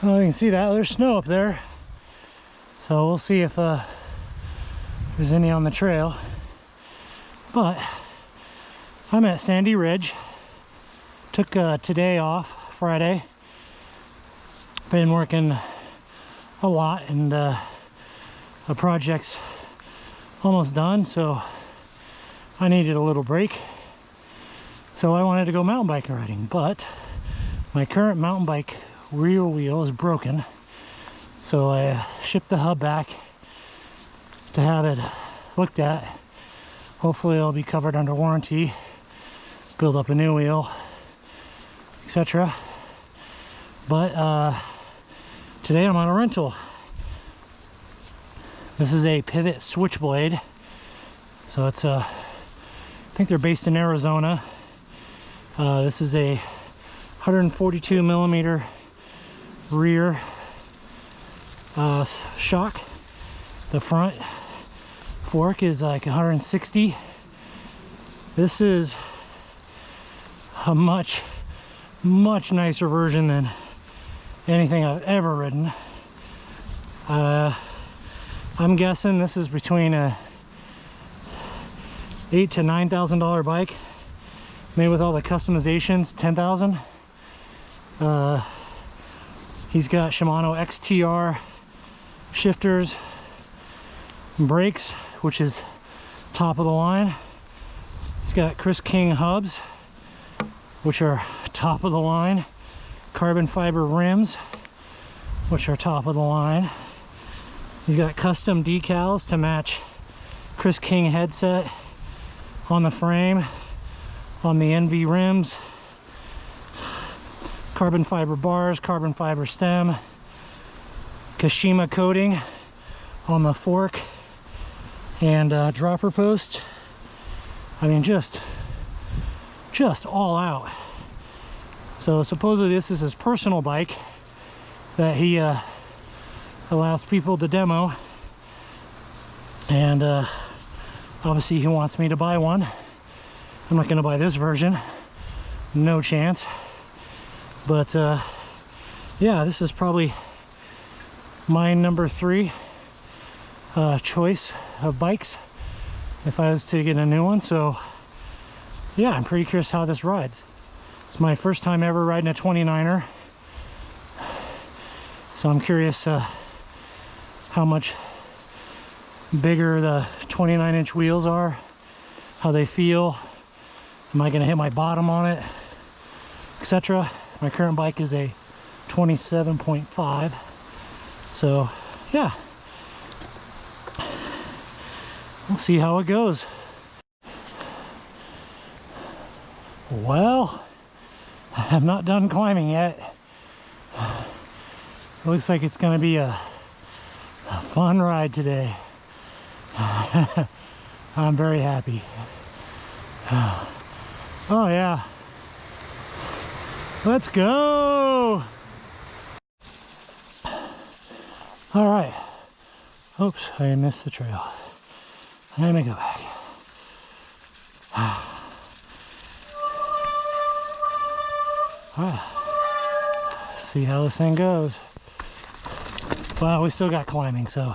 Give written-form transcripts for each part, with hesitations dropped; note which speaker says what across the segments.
Speaker 1: Oh, you can see that there's snow up there, so we'll see if there's any on the trail. But I'm at Sandy Ridge. Took today off, Friday. Been working a lot, and the project's almost done, so I needed a little break. So I wanted to go mountain bike riding, but my current mountain bike rear wheel is broken, so I shipped the hub back to have it looked at. Hopefully it'll be covered under warranty, build up a new wheel, etc. But today I'm on a rental. This is a Pivot Switchblade, so it's I think they're based in Arizona. This is a 142 millimeter rear shock. The front fork is like 160. This is a much nicer version than anything I've ever ridden. I'm guessing this is between a $8,000 to $9,000 bike, made with all the customizations, $10,000. He's got Shimano XTR shifters, brakes, which is top of the line. He's got Chris King hubs, which are top of the line. Carbon fiber rims, which are top of the line. He's got custom decals to match Chris King headset on the frame, on the NV rims. Carbon fiber bars, carbon fiber stem, Kashima coating on the fork and dropper post. I mean, just all out. So supposedly this is his personal bike that he allows people to demo, and obviously he wants me to buy one. I'm not going to buy this version, no chance. But yeah, this is probably my number 3 choice of bikes if I was to get a new one. So yeah, I'm pretty curious how this rides. It's my first time ever riding a 29er, so I'm curious how much bigger the 29-inch wheels are, how they feel, am I going to hit my bottom on it, etc. My current bike is a 27.5, so yeah, we'll see how it goes. Well, I'm not done climbing yet. It looks like it's going to be a fun ride today. I'm very happy. Oh yeah. Let's go! All right. Oops, I missed the trail. Let me go back. See how this thing goes. Well, we still got climbing, so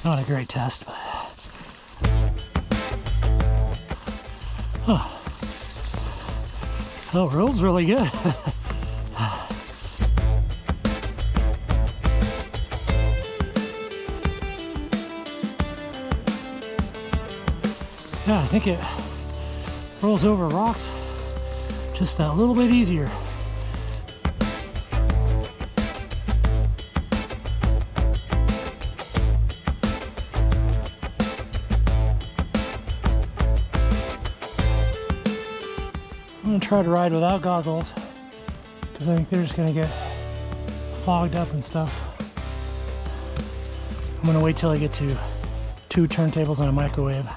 Speaker 1: not a great test, but oh, road's really good. Yeah, I think it rolls over rocks just that little bit easier. I'm going to try to ride without goggles because I think they're just going to get fogged up and stuff. I'm going to wait till I get to 2 turntables and a microwave.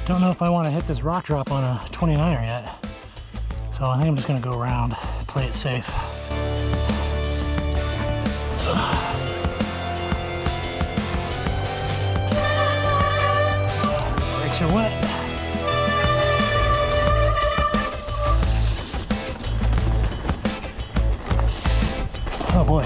Speaker 1: Don't know if I want to hit this rock drop on a 29er yet, so I think I'm just going to go around, play it safe. Brakes are wet. boy. Okay.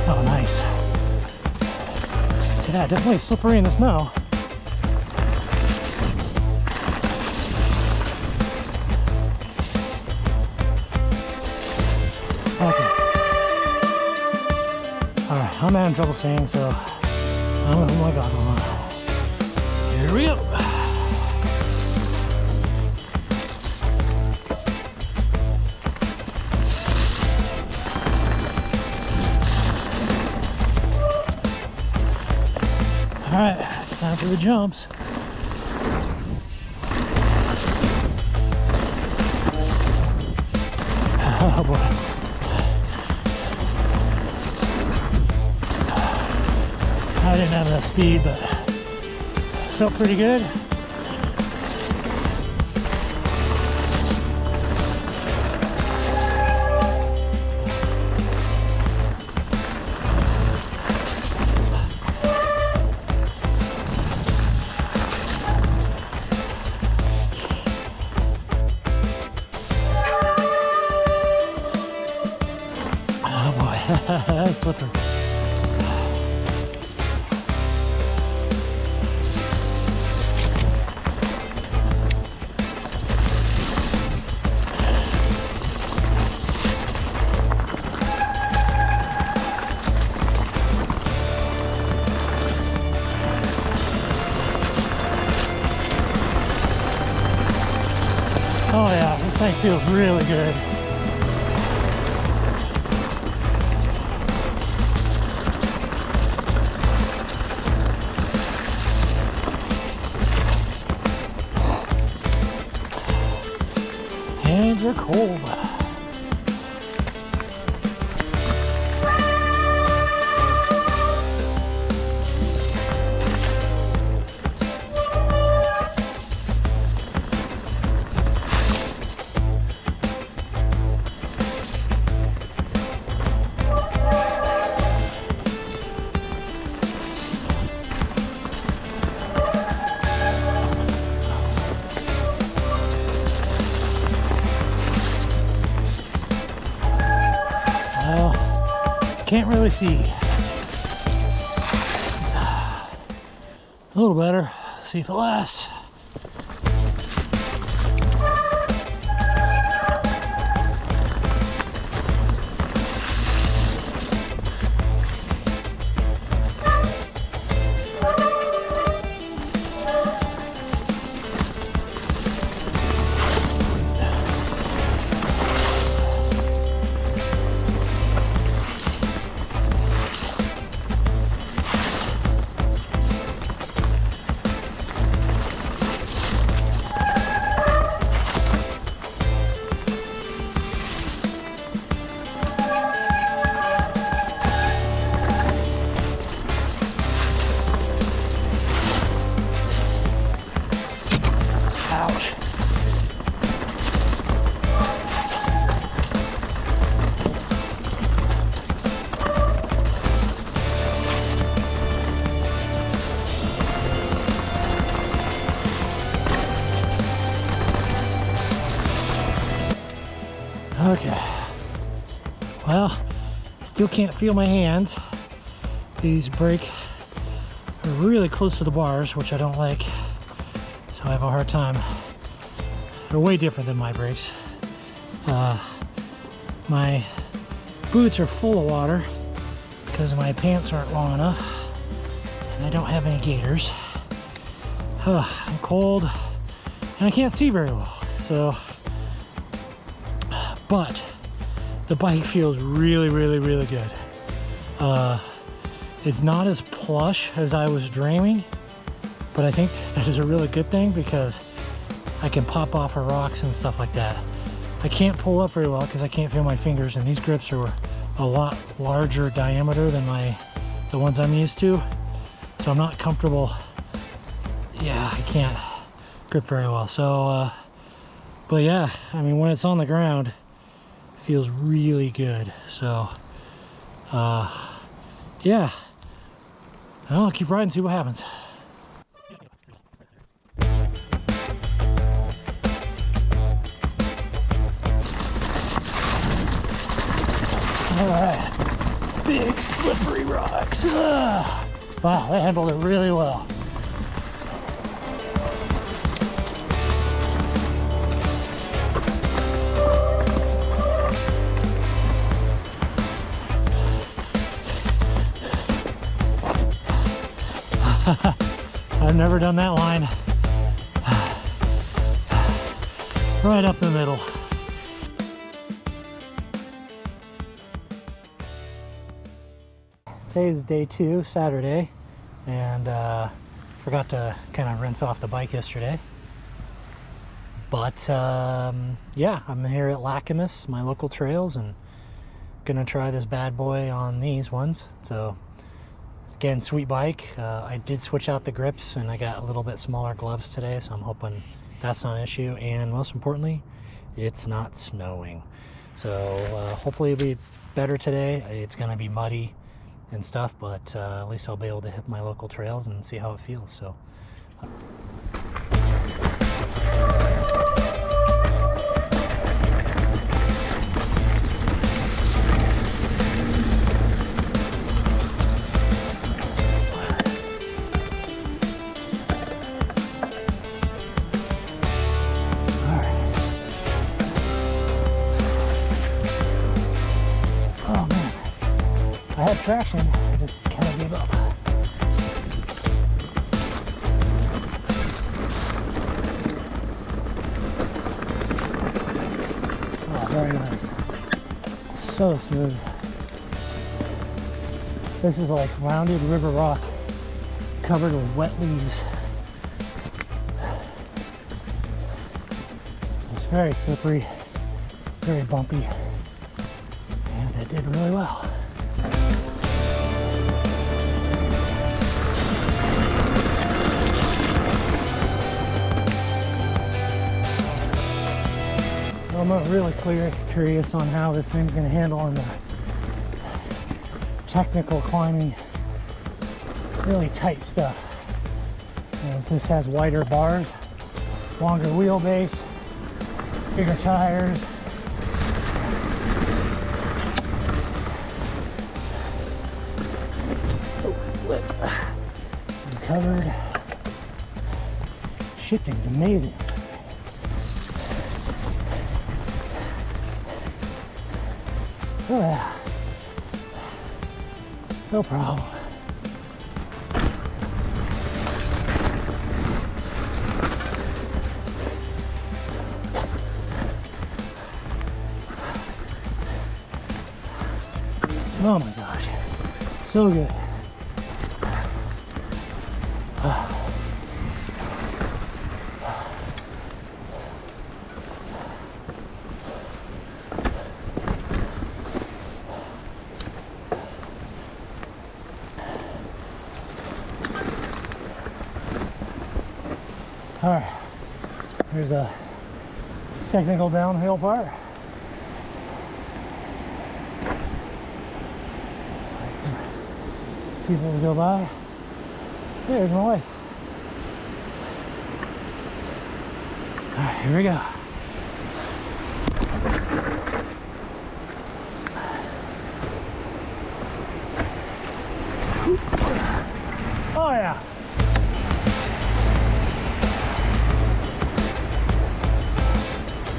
Speaker 1: Oh, nice. Yeah, definitely slippery in the snow. Okay. Alright, I'm having trouble seeing, so I'm gonna put my goggles on. Here we go. Alright, time for the jumps. Oh boy. I didn't have enough speed, but felt pretty good. Oh boy, that's slippery. Oh yeah, this thing feels really good. Hands are cold. Well, can't really see. A little better. See if it lasts. Ouch. Okay. Well, still can't feel my hands. These brake are really close to the bars, which I don't like. So I have a hard time. They're way different than my brakes. My boots are full of water because my pants aren't long enough and I don't have any gaiters. I'm cold and I can't see very well. So, but the bike feels really, really, really good. It's not as plush as I was dreaming, but I think that is a really good thing because I can pop off of rocks and stuff like that. I can't pull up very well because I can't feel my fingers, and these grips are a lot larger diameter than the ones I'm used to. So I'm not comfortable. Yeah, I can't grip very well. So, but yeah, I mean, when it's on the ground, it feels really good. So, yeah, I'll keep riding, see what happens. All right, big slippery rocks. Wow, they handled it really well. I've never done that line. Right up the middle. Today's day 2, Saturday, and forgot to kind of rinse off the bike yesterday. But yeah, I'm here at Lacamas, my local trails, and gonna try this bad boy on these ones. So again, sweet bike. I did switch out the grips and I got a little bit smaller gloves today, so I'm hoping that's not an issue. And most importantly, it's not snowing. So hopefully it'll be better today. It's gonna be muddy and stuff, but at least I'll be able to hit my local trails and see how it feels. So I had traction, I just kind of gave up. Oh, very nice. So smooth. This is like rounded river rock covered with wet leaves. It's very slippery, very bumpy, and it did really well. I'm really curious on how this thing's going to handle on the technical climbing, really tight stuff. And this has wider bars, longer wheelbase, bigger tires. Oh, slip. And covered. Shifting's amazing. Oh yeah, no problem. Oh my gosh, so good. All right, here's a technical downhill part. People will go by. There's my wife. All right, here we go. Oh yeah.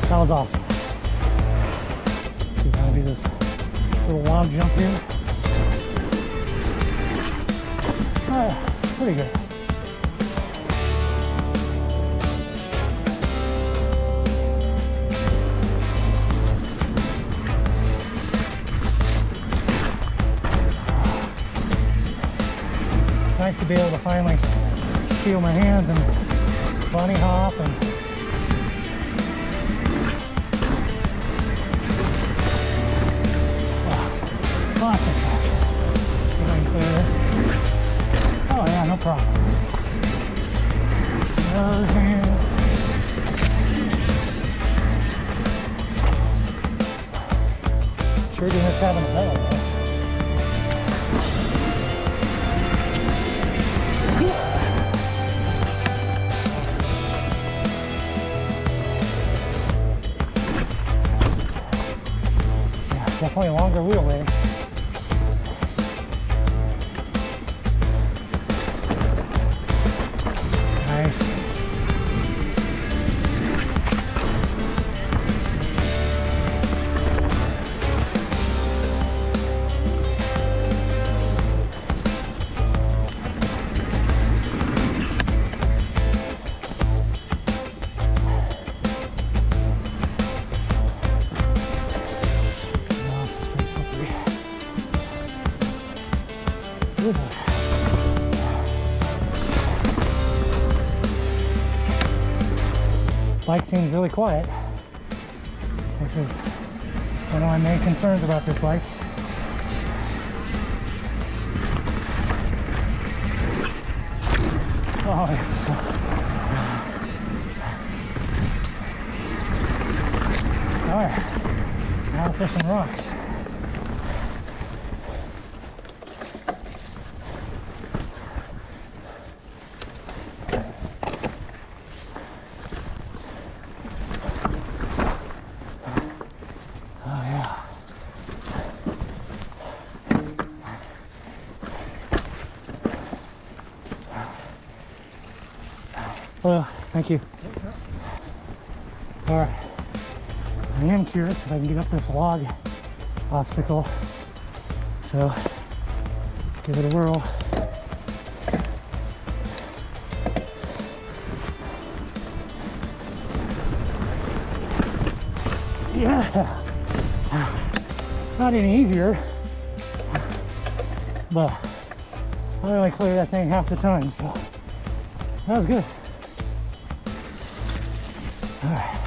Speaker 1: That was awesome. See if I can do this little wild jump here. Pretty good. It's nice to be able to finally feel my hands and bunny hop and lots of traction. Feeling clear. Oh yeah, no problem. Nose hand. Sure do miss having a pedal though. Definitely longer wheelbase. Nice. Bike seems really quiet, which is one of my main concerns about this bike. Oh, it's all right, now for some rocks. Well, thank you. All right, I am curious if I can get up this log obstacle, so let's give it a whirl. Yeah, not any easier, but I only cleared that thing half the time, so that was good. All right.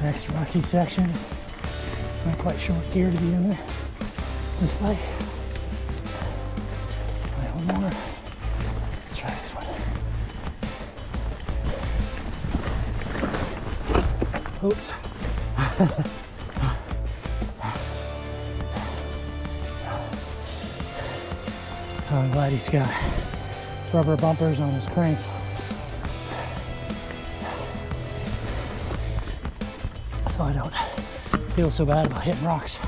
Speaker 1: Next rocky section. Not quite sure what gear to be in there. This bike. Wait, one more. Let's try this one. Oops. I'm glad he's got rubber bumpers on his cranks, so I don't feel so bad about hitting rocks.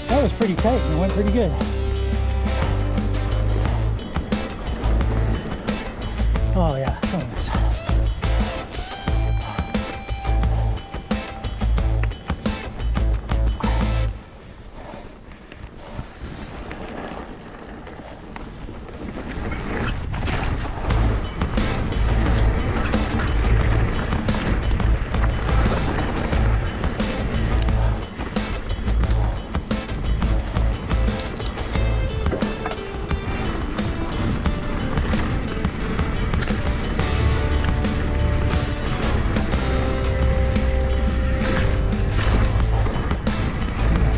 Speaker 1: That was pretty tight and it went pretty good. Oh yeah, show this.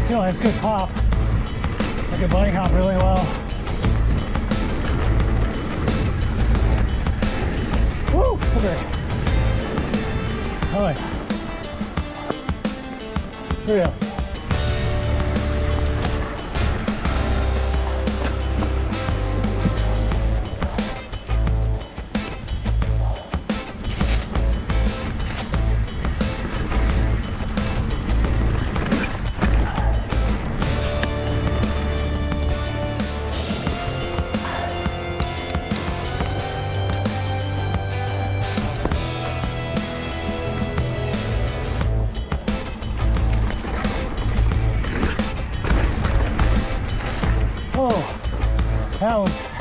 Speaker 1: Still has good pop. I can bunny hop really well. Woo! So great. Oh yeah. Real.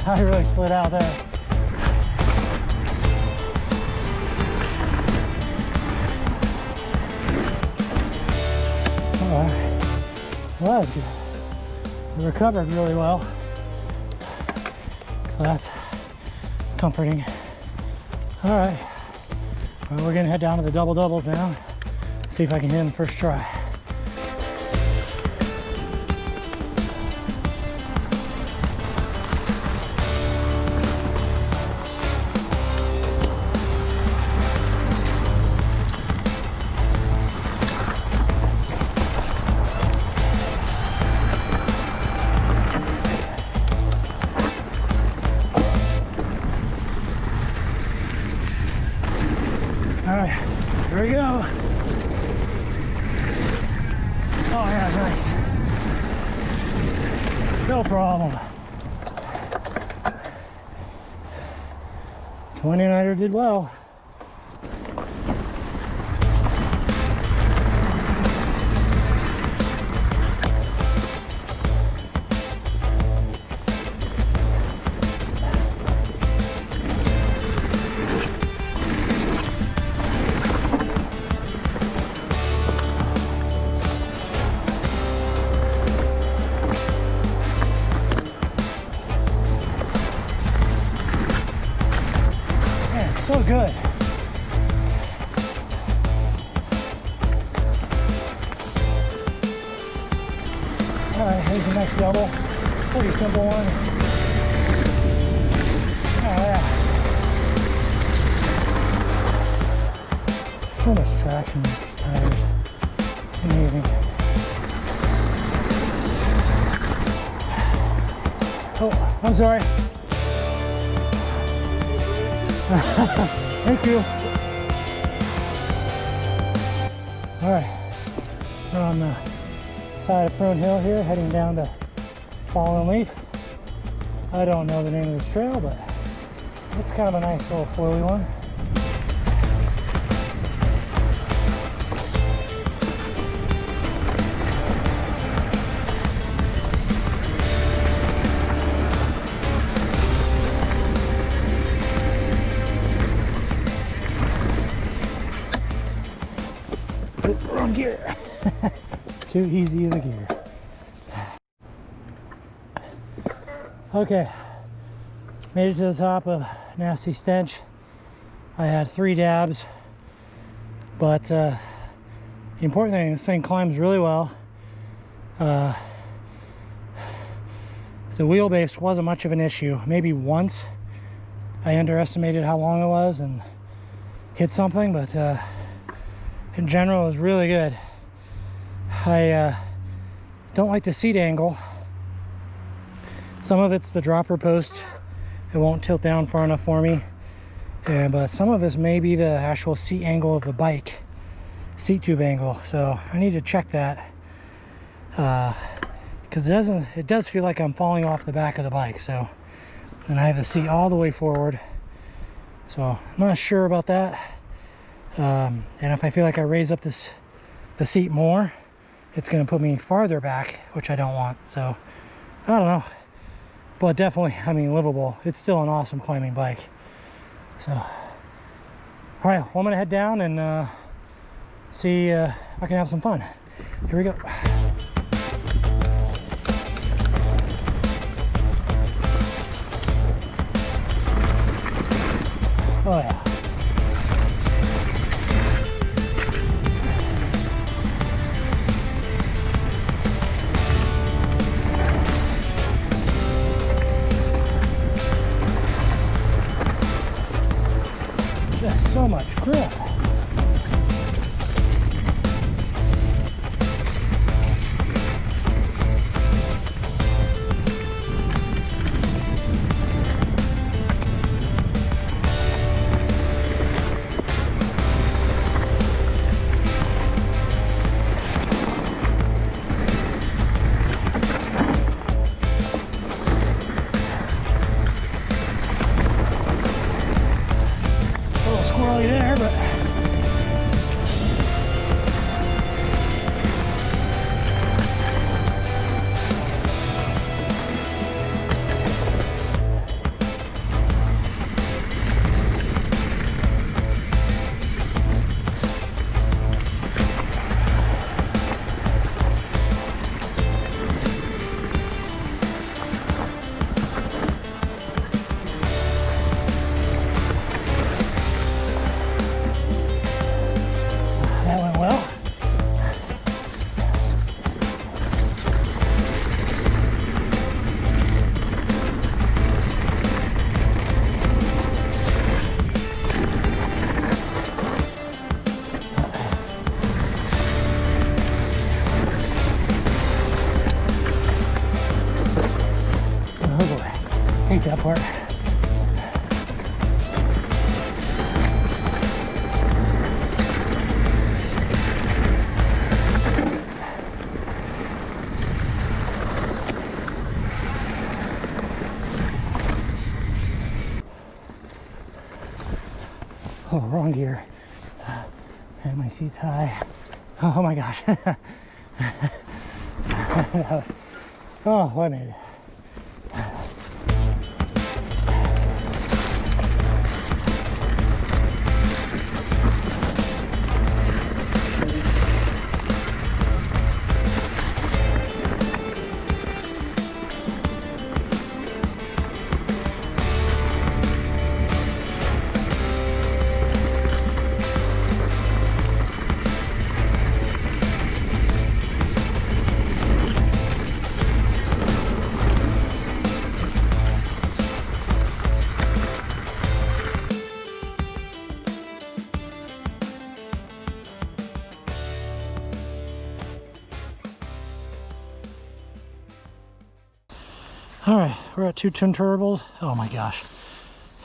Speaker 1: I really slid out there. All right. Well, that was good. I recovered really well. So that's comforting. All right, well, we're gonna head down to the double doubles now. See if I can hit them first try. All right, here we go. Oh yeah, nice. No problem. 29er did well. So good. All right, here's the next double. Pretty simple one. Oh yeah. So much traction with these tires. Amazing. Oh, I'm sorry. Thank you. All right, we're on the side of Prune Hill here, heading down to Fallen Leaf. I don't know the name of this trail, but it's kind of a nice little flowy one. Wrong gear. Too easy of a gear. Okay, made it to the top of Nasty Stench. I had 3 dabs, but the important thing, this thing climbs really well. The wheelbase wasn't much of an issue. Maybe once I underestimated how long it was and hit something, but in general, it was really good. I don't like the seat angle. Some of it's the dropper post. It won't tilt down far enough for me. But some of this may be the actual seat angle of the bike, seat tube angle. So I need to check that. Because it does feel like I'm falling off the back of the bike. So, and I have the seat all the way forward. So I'm not sure about that. And if I feel like I raise up the seat more, it's going to put me farther back, which I don't want. So I don't know, but definitely, I mean, livable. It's still an awesome climbing bike. So, all right, well, I'm going to head down and see if I can have some fun. Here we go. Oh yeah. Just so much grip. Squirrely there, but part. Oh, wrong gear. And my seat's high. Oh my gosh. Oh, I made it. All right, we're at 2 twin turbos. Oh my gosh,